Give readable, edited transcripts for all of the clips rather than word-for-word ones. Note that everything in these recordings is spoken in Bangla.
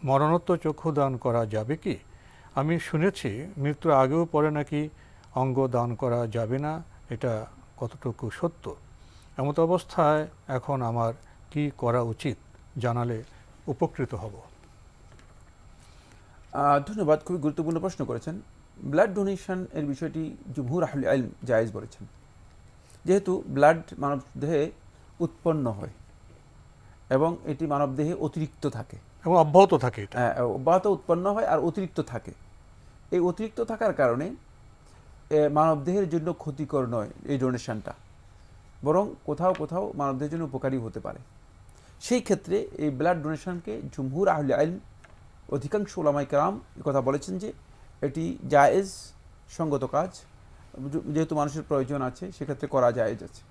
মরণোত্তর চক্ষু দান করা যাবে কি? আমি শুনেছি মৃত্যুর আগেও পরে নাকি অঙ্গ দান করা যাবে না, এটা কতটুকু সত্য? এমত অবস্থায় এখন আমার কি করা উচিত জানালে উপকৃত হব। ধন্যবাদ, খুবই গুরুত্বপূর্ণ প্রশ্ন করেছেন। ব্লাড ডোনেশন এর বিষয়টি জুমহুর আহলে ইলম জায়েজ বলেছেন, যেহেতু ব্লাড মানবদেহে উৎপন্ন হয় এবং এটি মানবদেহে অতিরিক্ত থাকে এবং অব্যাহত থাকে, এটা অব্যাহত উৎপন্ন হয় আর অতিরিক্ত থাকে। এই অতিরিক্ত থাকার কারণে মানবদেহের জন্য ক্ষতিকর নয় এই ডোনেশনটা, বরং কোথাও কোথাও মানবদেহের জন্য উপকারী হতে পারে। সেই ক্ষেত্রে এই ব্লাড ডোনেশনকে জুমহুর আহলে ইলম, অধিকাংশ ওলামায়ে কেরাম কথা বলেছেন যে এটি জায়েজ, সঙ্গত কাজ, যেহেতু মানুষের প্রয়োজন আছে সেক্ষেত্রে করা জায়েজ আছে।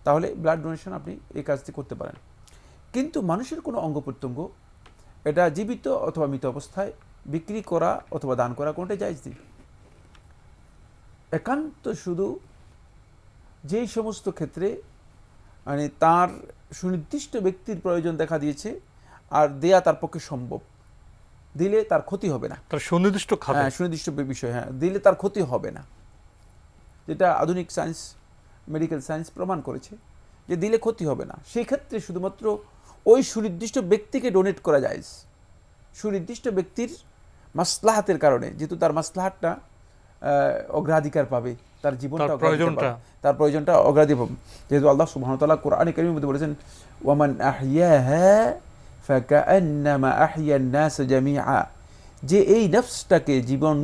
তাহলে ব্লাড ডোনেশন আপনি এই কাজটি করতে পারেন। কিন্তু মানুষের কোনো অঙ্গ প্রত্যঙ্গ এটা জীবিত অথবা মৃত অবস্থায় বিক্রি করা অথবা দান করা কোনটাই জায়েজ নেই। একান্ত শুধু যেই সমস্ত ক্ষেত্রে মানে তার সুনির্দিষ্ট ব্যক্তির প্রয়োজন দেখা দিয়েছে আর দেয়া তার পক্ষে সম্ভব, দিলে তার ক্ষতি হবে না। তার সুনির্দিষ্ট খাবে, হ্যাঁ, সুনির্দিষ্ট বিষয়, হ্যাঁ, দিলে তার ক্ষতি হবে না, যেটা আধুনিক সায়েন্স, মেডিকেল সায়েন্স প্রমাণ করেছে যে দিলে ক্ষতি হবে না। সেই ক্ষেত্রে শুধুমাত্র ওই সুনির্দিষ্ট ব্যক্তিকে ডোনেট করা যায়, সুনির্দিষ্ট ব্যক্তির মাসলাহাতের কারণে, যেহেতু তার মাসলাহাতটা অগ্রাধিকার পাবে, তার জীবনটা তার প্রয়োজনটা অগ্রাধিকার পাবে। যেহেতু আল্লাহ সুবহানাহু ওয়া তাআলা কোরআনে কারীমের মধ্যে বলেছেন, ওয়ামান আহইয়াহা ফাকাআন্নামা আহইয়ান নাস জামিআ, যে এই নফসটাকে জীবন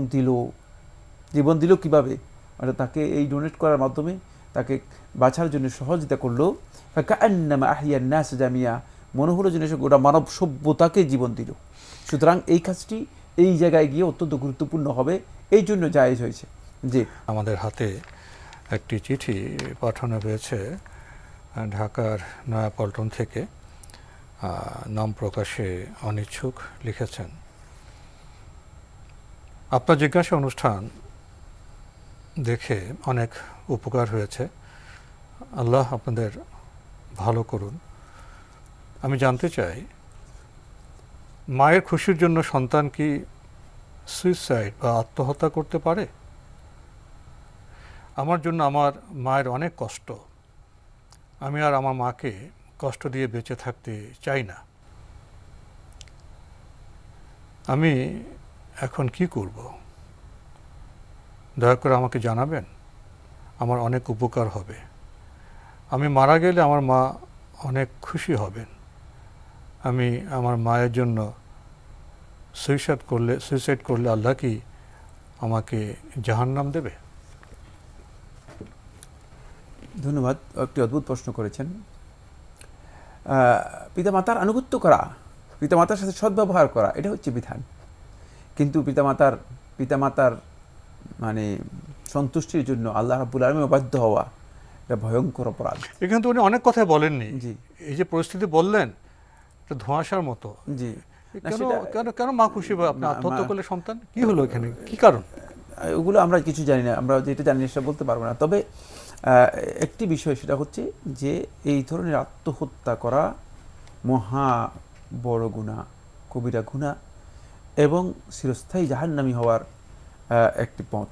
দিল কিভাবে, মানে তাকে এই ডোনেট করার মাধ্যমে তাকে বাঁচার জন্য সহযোগিতা করলো। ফাকাআন্নামা আহইয়ান নাস জামিআ, মনে হলো যেন সে গোটা মানব সভ্যতাকে জীবন দিল। সুতরাং এই কাজটি এই জায়গায় গিয়ে অত্যন্ত গুরুত্বপূর্ণ হবে, এই জন্য জায়েজ হয়েছে। জি, আমাদের হাতে একটি চিঠি পাঠানো হয়েছে ঢাকার নয়াপল্টন থেকে, নাম প্রকাশে অনিচ্ছুক লিখেছেন, আপনার জিজ্ঞাসা অনুষ্ঠান দেখে অনেক উপকার হয়েছে, আল্লাহ আপনাদের ভালো করুন। আমি জানতে চাই, মায়ের খুশির জন্য সন্তান কি সুইসাইড বা আত্মহত্যা করতে পারে? আমার জন্য আমার মায়ের অনেক কষ্ট, আমি আর আমার মাকে কষ্ট দিয়ে বেঁচে থাকতে চাই না, আমি এখন কি করব? দয়া করে আমাকে জানাবেন, আমার অনেক উপকার হবে। আমি মারা গেলে আমার মা অনেক খুশি হবেন। আমি আমার মায়ের জন্য সুইসাইড করলে আল্লাহ কি আমাকে জাহান্নাম দেবে? ধন্যবাদ, একটি অদ্ভুত প্রশ্ন করেছেন। পিতামাতার আনুগত্য করা, পিতামাতার সাথে সদ্ব্যবহার করা, এটা হচ্ছে বিধান। কিন্তু পিতামাতার মানে সন্তুষ্টির জন্য আল্লাহ রাব্বুল আলামিন অবাধ্য হওয়া, এটা ভয়ঙ্কর অপরাধ। এখানে তো উনি অনেক কথাই বলেননি। জি, এই যে পরিস্থিতি বললেন, এটা ধোঁয়াশার মতো। জি, কেন মা খুশি হবে আপনি আত্মহত্যা করলে? সন্তান কি হলো এখানে, কি কারণ? ওগুলো আমরা কিছু জানি না, আমরা যেটা জানি সেটা বলতে পারবো না। তবে একটি বিষয়, সেটা হচ্ছে যে এই ধরনের আত্মহত্যা করা মহা বড় গুনাহ, কবিরা গুনাহ এবং চিরস্থায়ী জাহান্নামী হওয়ার একটি পথ।